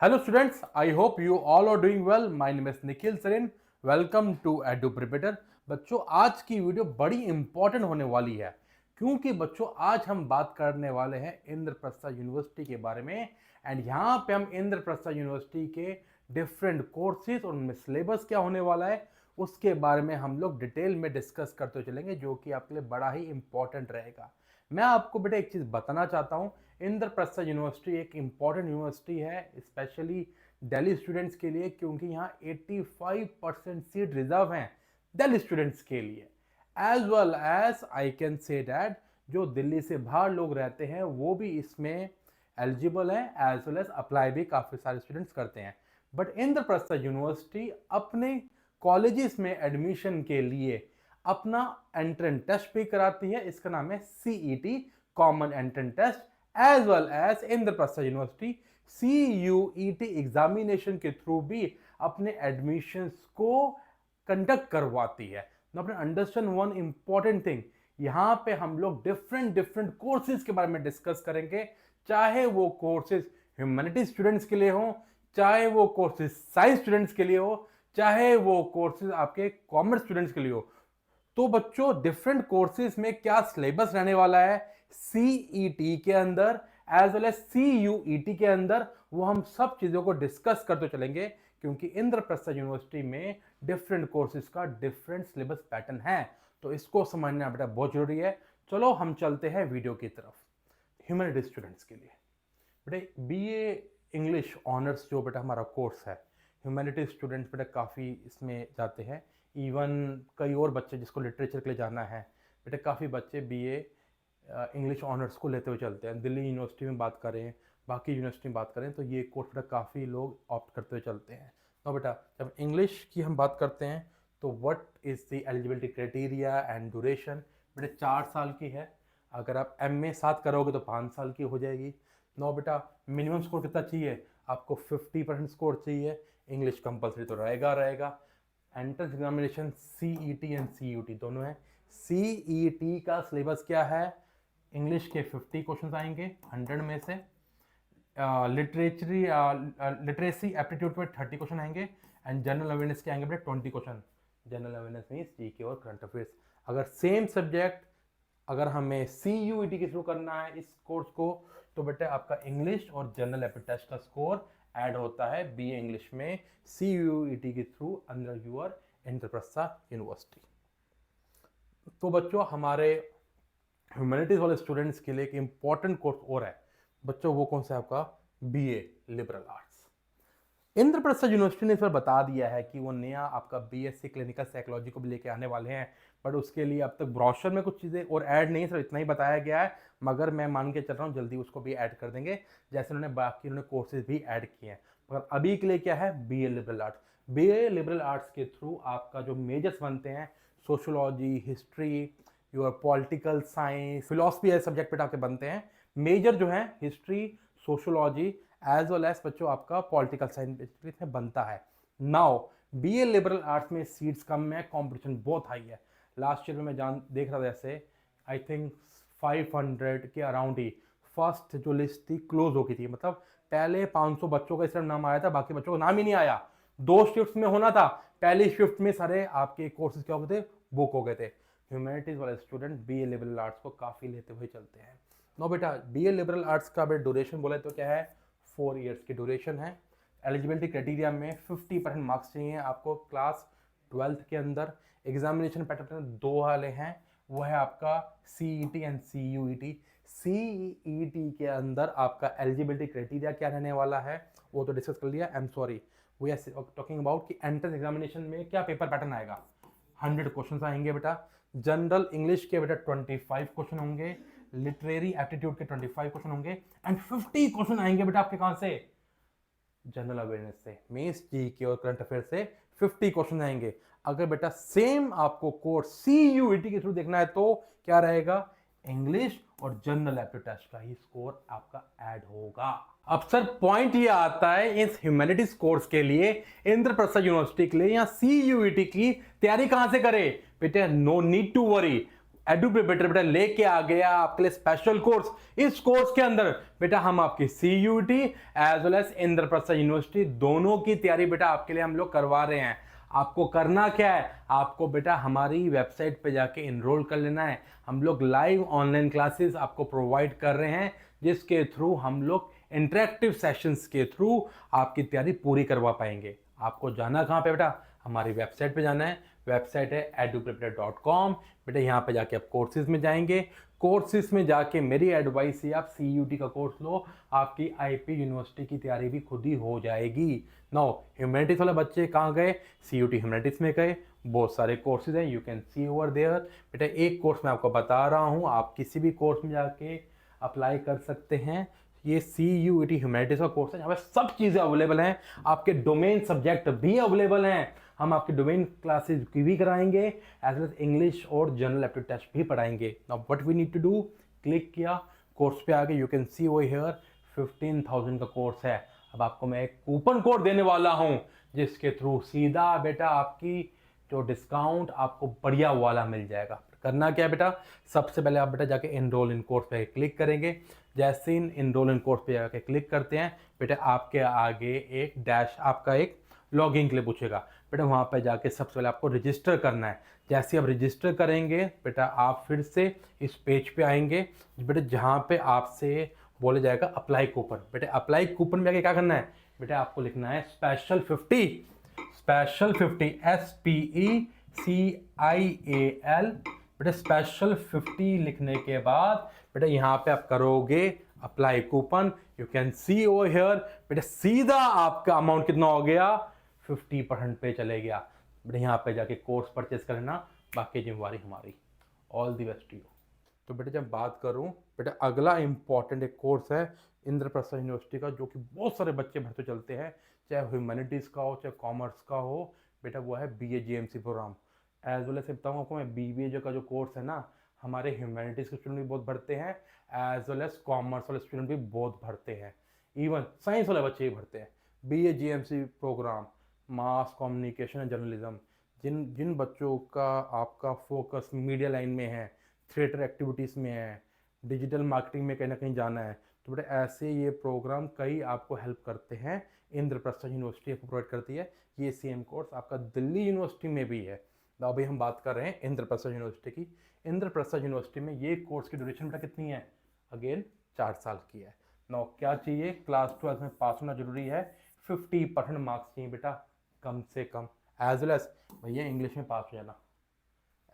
Hello students, I hope you all are doing well. My name is Nikhil Sarin. Welcome to Edu Preparator. बच्चों आज की video बड़ी important होने वाली है क्योंकि बच्चों आज हम बात करने वाले हैं इंद्रप्रस्थ यूनिवर्सिटी के बारे में। एंड यहाँ पे हम इंद्रप्रस्थ यूनिवर्सिटी के डिफरेंट कोर्सेज और उनमें सिलेबस क्या होने वाला है उसके बारे में हम लोग डिटेल में डिस्कस करते चलेंगे, जो कि आपके लिए बड़ा ही इंपॉर्टेंट रहेगा। मैं आपको बेटा एक चीज़ बताना चाहता हूँ, इंद्रप्रस्थ यूनिवर्सिटी एक इम्पॉर्टेंट यूनिवर्सिटी है स्पेशली दिल्ली स्टूडेंट्स के लिए, क्योंकि यहाँ 85% सीट रिजर्व हैं दिल्ली स्टूडेंट्स के लिए। As well as I can say that जो दिल्ली से बाहर लोग रहते हैं वो भी इसमें एलिजिबल हैं, एज वेल एज अप्लाई भी काफ़ी सारे स्टूडेंट्स करते हैं। बट इंद्रप्रस्थ यूनिवर्सिटी अपने कॉलेजेस में एडमिशन के लिए अपना एंट्रेंस टेस्ट भी कराती है, इसका नाम है CET common entrance test. As well as Indraprastha university CUET examination के थ्रू भी अपने एडमिशंस को कंडक्ट करवाती है। तो अपने अंडरस्टैंड वन इंपॉर्टेंट थिंग, यहाँ पे हम लोग डिफरेंट कोर्सेज के बारे में डिस्कस करेंगे, चाहे वो कोर्सेज ह्यूमैनिटी स्टूडेंट्स के लिए हो, चाहे वो कोर्सेज साइंस स्टूडेंट्स के लिए हो, चाहे वो कोर्सेज आपके कॉमर्स स्टूडेंट्स के लिए हो। तो बच्चों डिफरेंट कोर्सेज में क्या सिलेबस रहने वाला है सीईटी के अंदर एज वेल एज सीयूईटी के अंदर, वो हम सब चीजों को डिस्कस करते चलेंगे, क्योंकि इंद्रप्रस्थ यूनिवर्सिटी में डिफरेंट कोर्सेज का डिफरेंट सिलेबस पैटर्न है। तो इसको समझना बेटा बहुत जरूरी है। चलो हम चलते हैं वीडियो की तरफ। ह्यूमैनिटी स्टूडेंट्स के लिए बेटा बीए इंग्लिश ऑनर्स जो बेटा हमारा कोर्स है, ह्यूमैनिटी स्टूडेंट्स बेटा काफ़ी इसमें जाते हैं। इवन कई और बच्चे जिसको लिटरेचर के लिए जाना है बेटा, काफ़ी बच्चे बीए इंग्लिश ऑनर्स को लेते हुए चलते हैं। दिल्ली यूनिवर्सिटी में बात करें, बाकी यूनिवर्सिटी में बात करें, तो ये कोर्स बेटा काफ़ी लोग ऑप्ट करते हुए चलते हैं। तो बेटा जब इंग्लिश की हम बात करते हैं तो what is the eligibility criteria and duration, बेटा 4 साल की है। अगर आप एमए साथ करोगे तो 5 साल की हो जाएगी। नो बेटा मिनिमम स्कोर कितना चाहिए आपको? 50% स्कोर चाहिए। इंग्लिश कंपलसरी तो रहेगा। Entrance examination CET and CUET दोनों है। सीईटी का सिलेबस क्या है? इंग्लिश के 50 क्वेश्चंस आएंगे 100 में से, लिटरेसी एप्टीट्यूड पे 30 क्वेश्चन आएंगे, एंड जनरल अवेयरनेस के आएंगे बेटा 20 question. General awareness means GK और करंट अफेयर्स। अगर सेम सब्जेक्ट अगर हमें सीयूईटी के थ्रू करना है इस कोर्स को, तो बेटा आपका इंग्लिश और जनरल एप्टीट्यूड टेस्ट का स्कोर ऐड होता है बीए इंग्लिश में सीयूईटी के through under your Indraprastha university. तो बच्चों हमारे ह्यूमैनिटीज वाले स्टूडेंट्स के लिए एक इंपॉर्टेंट कोर्स और है बच्चों, वो कौन सा है आपका? BA liberal arts. Indraprastha university ने इस बार बता दिया है कि वो नया आपका बीएससी क्लिनिकल साइकोलॉजी को भी लेके आने वाले हैं, बट उसके लिए अब तक ब्रोशर में कुछ चीज़ें और ऐड नहीं है, सिर्फ इतना ही बताया गया है। मगर मैं मान के चल रहा हूँ जल्दी उसको भी ऐड कर देंगे, जैसे उन्होंने बाकी उन्होंने कोर्सेज भी ऐड किए हैं। मगर अभी के लिए क्या है? BA liberal arts. BA liberal arts के थ्रू आपका जो मेजर्स बनते हैं sociology, history, your political science, philosophy ऐसे सब्जेक्ट पे आपके बनते हैं। मेजर जो है history, sociology as well as बच्चों आपका पॉलिटिकल साइंस में बनता है। नाउ बीए लिबरल आर्ट्स में सीट्स कम है, कंपटीशन बहुत हाई है। लास्ट ईयर में मैं देख रहा था, जैसे आई थिंक 500 के अराउंड ही फर्स्ट जो लिस्ट थी क्लोज हो गई थी। मतलब पहले 500 बच्चों का इस टाइम नाम आया था, बाकी बच्चों का नाम ही नहीं आया। 2 शिफ्ट में होना था, पहली शिफ्ट में सारे आपके कोर्सेज क्या हो गए थे? बुक हो गए थे। ह्यूमैनिटीज वाले स्टूडेंट बीए लिबरल आर्ट्स को काफ़ी लेते हुए चलते हैं। नो बेटा बीए लिबरल आर्ट्स का बेटा ड्यूरेशन बोले तो क्या है? 4 इयर्स की ड्यूरेशन है। एलिजिबिलिटी क्राइटेरिया में 50% मार्क्स चाहिए आपको क्लास 12th के अंदर। एग्जामिनेशन पैटर्न 2 वाले हैं, वो है आपका सीईटी एंड सीयूईटी। सीईटी के अंदर आपका एलिजिबिलिटी क्राइटेरिया क्या रहने वाला है वो तो डिस्कस कर लिया। I am sorry, we are talking about कि एंट्रेंस एग्जामिनेशन में क्या पेपर पैटर्न आएगा। 100 क्वेश्चन आएंगे बेटा। जनरल इंग्लिश के बेटा 25 क्वेश्चन होंगे, लिटरेरी एप्टीट्यूड के 25 क्वेश्चन होंगे, एंड 50 क्वेश्चन आएंगे बेटा आपके कहां से? जनरल अवेयरनेस से, मींस जीके और करंट अफेयर से 50 क्वेश्चन आएंगे। अगर बेटा सेम आपको कोर्स सीयूईटी के थ्रू देखना है तो क्या रहेगा? इंग्लिश और जनरल एप्टीट्यूड टेस्ट का ही स्कोर आपका ऐड होगा। अब सर पॉइंट ये आता है इस ह्यूमैनिटीज कोर्स के लिए इंद्रप्रस्थ यूनिवर्सिटी के लिए या सीयूईटी की तैयारी कहां से करे? बेटा नो नीड टू वरी, एडुप्रिपेटर बेटा लेके आ गया आपके लिए स्पेशल कोर्स। इस कोर्स के अंदर बेटा हम आपकी CUET as well as Indraprastha university दोनों की तैयारी बेटा आपके लिए हम लोग करवा रहे हैं। आपको करना क्या है, आपको बेटा हमारी वेबसाइट पे जाके इनरोल कर लेना है। हम लोग लाइव ऑनलाइन क्लासेस आपको प्रोवाइड कर रहे हैं, जिसके थ्रू हम लोग इंटरेक्टिव सेशंस के थ्रू आपकी तैयारी पूरी करवा पाएंगे। आपको जाना कहाँ पे बेटा, हमारी वेबसाइट पे जाना है। वेबसाइट है eduprepare.com। बेटा यहाँ पे जाके आप कोर्सेज में जाएंगे। कोर्सेज में जाके मेरी एडवाइस है आप CUT का कोर्स लो, आपकी IP यूनिवर्सिटी की तैयारी भी खुद ही हो जाएगी। नाउ ह्यूमैनिटीज वाले बच्चे कहाँ गए, CUT ह्यूमैनिटीज में गए। बहुत सारे कोर्सेज हैं, you can see over there. बेटा एक कोर्स मैं आपको बता रहा हूँ, आप किसी भी कोर्स में जाके अप्लाई कर सकते हैं। ये CUET ह्यूमैनिटीज का कोर्स है, यहाँ पे सब चीज़ें अवेलेबल हैं। आपके डोमेन सब्जेक्ट भी अवेलेबल हैं। हम आपके डोमेन क्लासेस की भी कराएंगे, एज वेल एज इंग्लिश और जनरल एप्टीट्यूड टेस्ट भी पढ़ाएंगे। Now what we need to do, click किया, कोर्स पे आगे you can see over here 15,000 का कोर्स है। अब आपको मैं एक कूपन कोड देने वाला हूं, जिसके थ्रू सीधा बेटा आपकी जो डिस्काउंट आपको बढ़िया वाला मिल जाएगा। करना क्या है बेटा, सबसे पहले आप बेटा जाके इनरोल इन कोर्स पे क्लिक करेंगे। जैसे इन इनरोल इन कोर्स पे जाके क्लिक करते हैं बेटा, आपके आगे एक डैश आपका एक लॉगिन के लिए पूछेगा। बेटा वहाँ पे जाके सबसे पहले आपको रजिस्टर करना है। जैसे आप रजिस्टर करेंगे बेटा, आप फिर से इस पेज पे आएंगे बेटा, जहाँ पे आपसे बोला जाएगा अप्लाई कूपन। बेटा अप्लाई कूपन में आके क्या करना है बेटा, आपको लिखना है स्पेशल 50, स्पेशल 50 SPECIAL। बेटा स्पेशल 50 लिखने के बाद बेटा यहाँ पे आप करोगे apply coupon. You can see over here बेटा, सीधा आपका अमाउंट कितना हो गया, 50% पे चले गया। बेटा यहाँ पे जाके कोर्स परचेस कर लेना, बाकी जिम्मेवारी हमारी। All the best you. तो बेटा जब बात करूँ बेटा, अगला इंपॉर्टेंट एक कोर्स है इंद्रप्रस्थ यूनिवर्सिटी का, जो कि बहुत सारे बच्चे भरते चलते हैं, चाहे ह्यूमैनिटीज़ का हो चाहे कॉमर्स का हो। बेटा वो है BA GMC program. As well as बताऊँ आपको मैं, BBA का जो कोर्स है ना, हमारे ह्यूमैनिटीज़ के स्टूडेंट भी बहुत भरते हैं, एज वेल एज कॉमर्स वाले स्टूडेंट भी बहुत भरते हैं, इवन साइंस वाले बच्चे भी भरते हैं। BA GMC programme mass communication and journalism, जिन जिन बच्चों का आपका फोकस मीडिया लाइन में है, थिएटर एक्टिविटीज़ में है, डिजिटल मार्केटिंग में कहीं ना कहीं जाना है, तो बेटा ऐसे ये प्रोग्राम कई आपको हेल्प करते हैं। इंद्रप्रस्थ यूनिवर्सिटी आपको प्रोवाइड करती है। ये सेम कोर्स आपका दिल्ली यूनिवर्सिटी में भी है। तो अभी हम बात कर रहे हैं इंद्रप्रस्थ यूनिवर्सिटी की। इंद्रप्रस्थ यूनिवर्सिटी में ये कोर्स की ड्यूरेशन बेटा कितनी है, अगेन 4 साल की है। नौ क्या चाहिए, क्लास 12 में पास होना जरूरी है, 50% मार्क्स चाहिए बेटा कम से कम, एज वेल एज भैया इंग्लिश में पास हो जाना।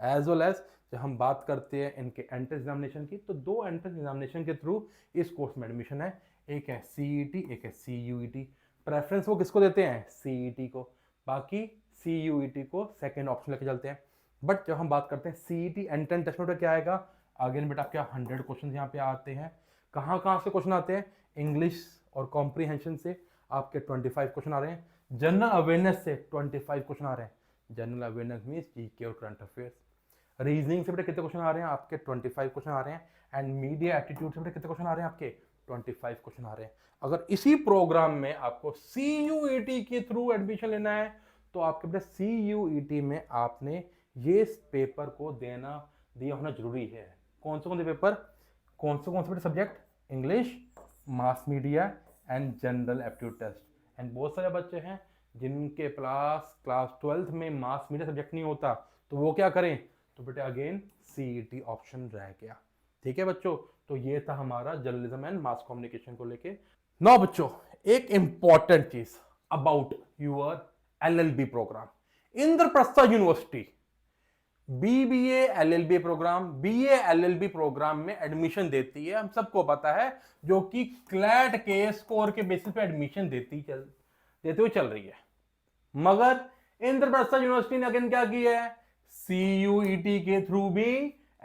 एज वेल एज जब हम बात करते हैं इनके एंट्रेंस एग्जामिनेशन की, तो 2 एंट्रेंस एग्जामिनेशन के थ्रू इस कोर्स में एडमिशन है। एक है CET, एक है CUET। प्रेफरेंस वो किसको देते हैं, CET को, बाकी CUET को सेकेंड ऑप्शन लेके चलते हैं। बट जब हम बात करते हैं CET एंट्रेंस टेस्ट में, क्या आएगा अगेन बेटा, आपके 100 क्वेश्चन यहाँ पे आते हैं। कहाँ कहाँ से क्वेश्चन आते हैं, इंग्लिश और कॉम्प्रीहेंशन से आपके 25 क्वेश्चन आ रहे हैं, जनरल अवेयरनेस से 25 क्वेश्चन आ रहे हैं। जनरल अवेयरनेस मीन्स GK और करंट अफेयर्स। रीजनिंग से बेटा कितने क्वेश्चन आ रहे हैं आपके, 25 क्वेश्चन आ रहे हैं। एंड मीडिया एटीट्यूड से बेटा कितने क्वेश्चन आ रहे हैं आपके, 25 क्वेश्चन आ रहे हैं। अगर इसी प्रोग्राम में आपको CUET के थ्रू एडमिशन लेना है, तो आपके बेटा CUET में आपने ये पेपर को दिया होना जरूरी है। कौन से पेपर, कौन से बेटा subject, English, mass media and general aptitude test. And बहुत सारे बच्चे हैं जिनके क्लास 12th में मास मीडिया सब्जेक्ट नहीं होता, तो वो क्या करें, तो बेटा अगेन CET ऑप्शन रह गया। ठीक है बच्चों, तो ये था हमारा जर्नलिज्म एंड मास कम्युनिकेशन को लेके। नाउ बच्चों एक इंपॉर्टेंट चीज about your LLB program. Indraprastha university BBA LLB program, BA LLB program में एडमिशन देती है, हम सबको पता है, जो कि क्लैट के स्कोर के बेसिस पे एडमिशन देते हुए चल रही है। मगर इंद्रप्रस्थ यूनिवर्सिटी ने अगेन क्या किया है, CUET के थ्रू भी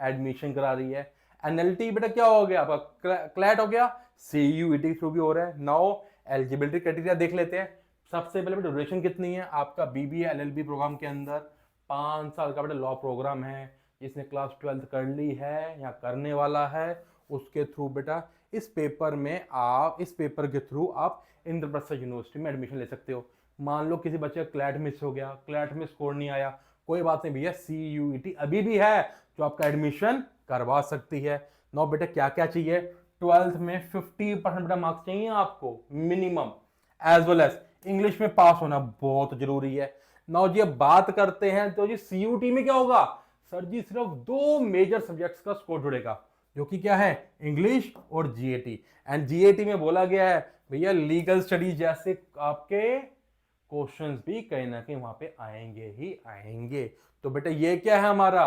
एडमिशन करा रही है। NLT बेटा क्या हो गया आपका, क्लैट हो गया, CUET के थ्रू भी हो रहा है। नाउ एलिजिबिलिटी क्राइटेरिया देख लेते हैं। सबसे पहले बेटा ड्यूरेशन कितनी है आपका, BBA LLB प्रोग्राम के अंदर 5 साल का बेटा लॉ प्रोग्राम है। जिसने क्लास 12th कर ली है या करने वाला है, उसके थ्रू बेटा इस पेपर के थ्रू आप इंद्रप्रस्थ यूनिवर्सिटी में एडमिशन ले सकते हो। मान लो किसी बच्चे का क्लैट मिस हो गया, क्लैट में स्कोर नहीं आया, कोई बात नहीं भैया, CUET अभी भी है जो आपका एडमिशन करवा सकती है। नाउ बेटा क्या क्या चाहिए, 12th में 50% बेटा मार्क्स चाहिए आपको minimum, as well as English में पास होना बहुत जरूरी है। नाउ जी अब बात करते हैं तो जी CUT में क्या होगा, सर जी सिर्फ 2 मेजर सब्जेक्ट्स का स्कोर जुड़ेगा, जो कि क्या है, इंग्लिश और GAT। एंड GAT में बोला गया है भैया लीगल स्टडीज जैसे आपके क्वेश्चंस भी कहीं ना कहीं वहां पे आएंगे ही आएंगे। तो बेटा ये क्या है हमारा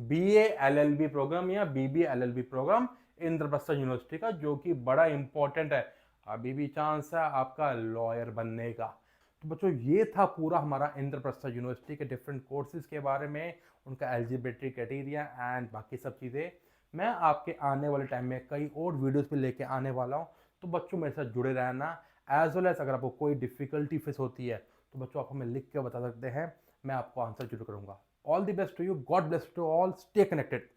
BA LLB प्रोग्राम या BB LLB program Indraprastha university का, जो कि बड़ा इंपॉर्टेंट है। अभी भी चांस है आपका लॉयर बनने का। तो बच्चों ये था पूरा हमारा इंद्रप्रस्थ यूनिवर्सिटी के डिफरेंट कोर्सेज के बारे में, उनका एलिजिबिलिटी क्राइटेरिया एंड बाकी सब चीज़ें। मैं आपके आने वाले टाइम में कई और वीडियोस भी लेके आने वाला हूँ, तो बच्चों मेरे साथ जुड़े रहना। एज वेल एज अगर आपको कोई डिफिकल्टी फेस होती है तो बच्चों आप हमें लिख के बता सकते हैं, मैं आपको आंसर जरूर करूंगा। All the best to you, God bless to all, stay connected.